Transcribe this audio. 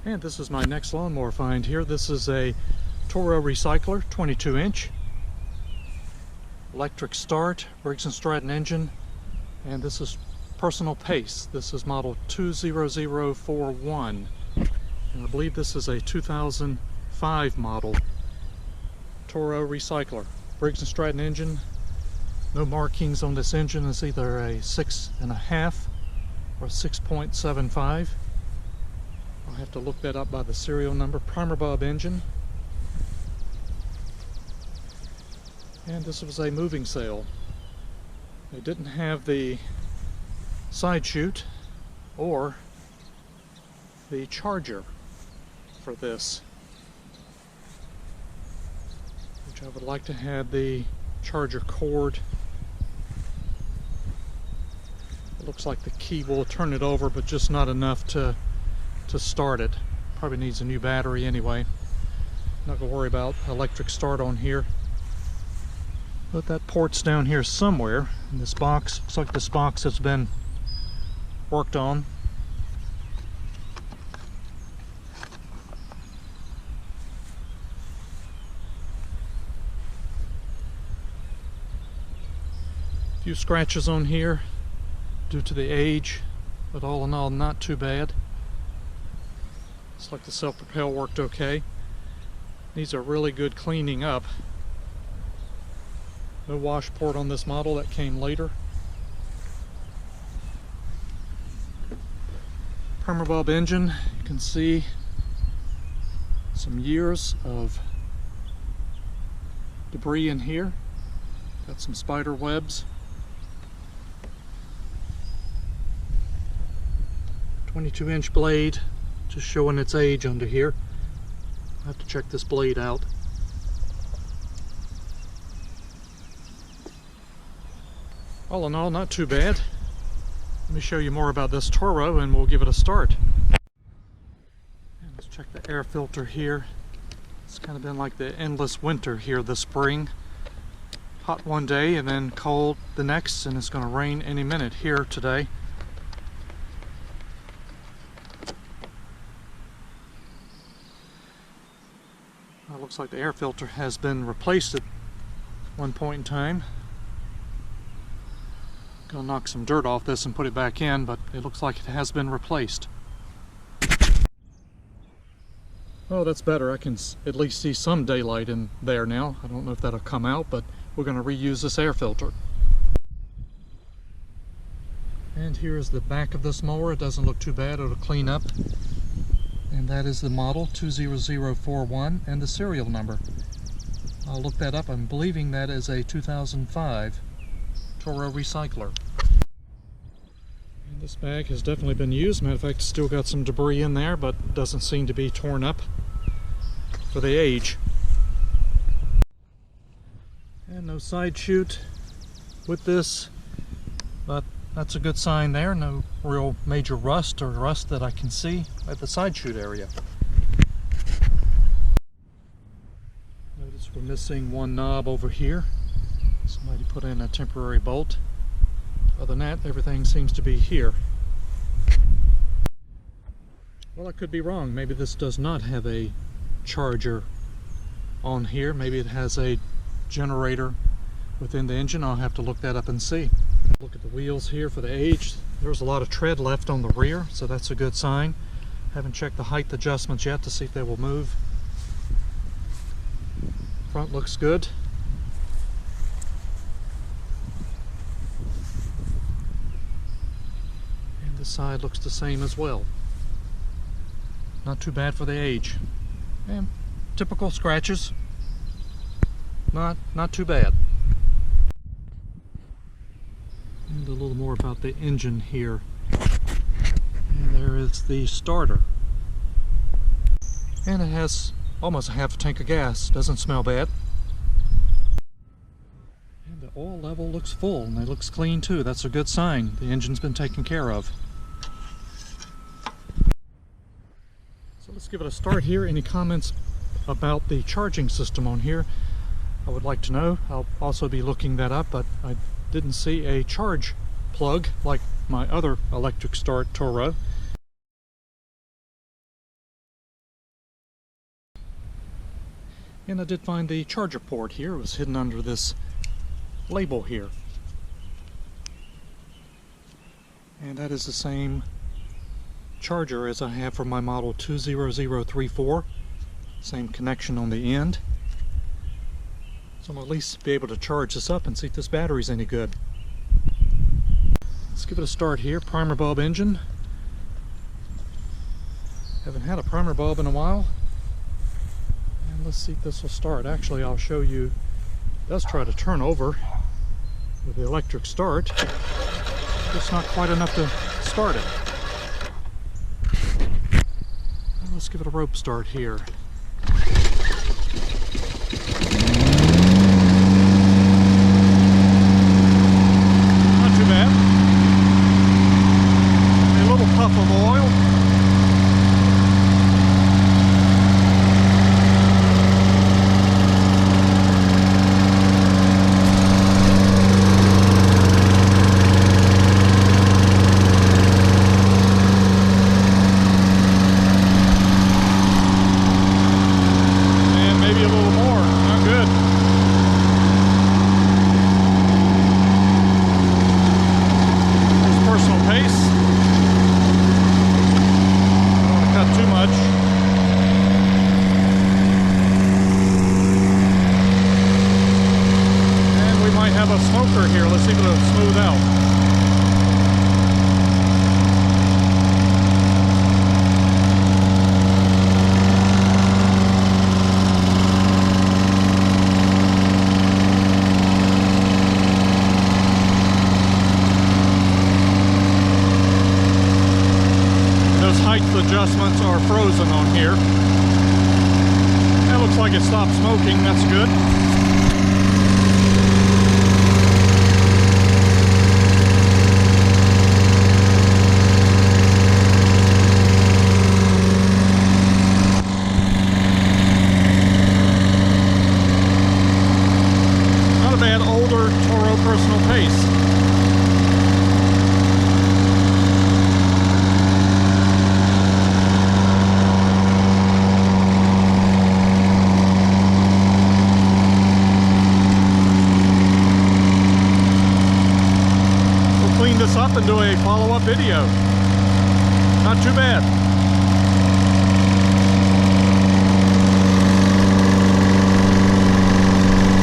And this is my next lawnmower find here. This is a Toro recycler, 22-inch. Electric start, Briggs & Stratton engine. And this is personal pace. This is model 20041. And I believe this is a 2005 model Toro recycler. Briggs & Stratton engine. No markings on this engine. It's either a 6.5 or 6.75. I'll have to look that up by the serial number. Primer bulb engine. And this was a moving sale. They didn't have the side chute or the charger for this, which I would like to have the charger cord. It looks like the key will turn it over, but just not enough to start it. Probably needs a new battery anyway. Not gonna worry about electric start on here. But that port's down here somewhere in this box. Looks like this box has been worked on. A few scratches on here due to the age, but all in all not too bad. Looks like the self-propel worked okay. Needs a really good cleaning up. No wash port on this model, that came later. Primer bulb engine, you can see some years of debris in here. Got some spider webs. 22-inch blade, just showing its age under here. I have to check this blade out. All in all, not too bad. Let me show you more about this Toro and we'll give it a start. And let's check the air filter here. It's kind of been like the endless winter here this spring. Hot one day and then cold the next, and it's going to rain any minute here today. It looks like the air filter has been replaced at one point in time. Gonna knock some dirt off this and put it back in, but it looks like it has been replaced. Oh, that's better. I can at least see some daylight in there now. I don't know if that'll come out, but we're going to reuse this air filter. And here is the back of this mower. It doesn't look too bad. It'll clean up. And that is the model 20041 and the serial number. I'll look that up. I'm believing that is a 2005 Toro recycler. And this bag has definitely been used. Matter of fact, still got some debris in there, but doesn't seem to be torn up for the age. And no side chute with this, but that's a good sign there. No real major rust or rust that I can see at the side chute area. Notice we're missing one knob over here. Somebody put in a temporary bolt. Other than that, everything seems to be here. Well, I could be wrong. Maybe this does not have a charger on here. Maybe it has a generator within the engine. I'll have to look that up and see. Look at the wheels here for the age. There's a lot of tread left on the rear, so that's a good sign. Haven't checked the height adjustments yet to see if they will move. Front looks good. This side looks the same as well. Not too bad for the age. And typical scratches. Not too bad. And a little more about the engine here. And there is the starter. And it has almost a half a tank of gas. Doesn't smell bad. And the oil level looks full, and it looks clean too. That's a good sign. The engine's been taken care of. So let's give it a start here. Any comments about the charging system on here? I would like to know. I'll also be looking that up, but I didn't see a charge plug like my other electric start Toro. And I did find the charger port here. It was hidden under this label here. And that is the same charger as I have for my model 20034. Same connection on the end. So I'm at least be able to charge this up and see if this battery's any good. Let's give it a start here. Primer bulb engine. Haven't had a primer bulb in a while. And let's see if this will start. Actually, I'll show you. It does try to turn over with the electric start. It's not quite enough to start it. Well, let's give it a rope start here. Not too bad. A little puff of oil. Have a smoker here. Let's see if it'll smooth out. Those height adjustments are frozen on here. That looks like it stopped smoking. That's good. Bad older Toro personal pace. We'll clean this up and do a follow-up video. Not too bad.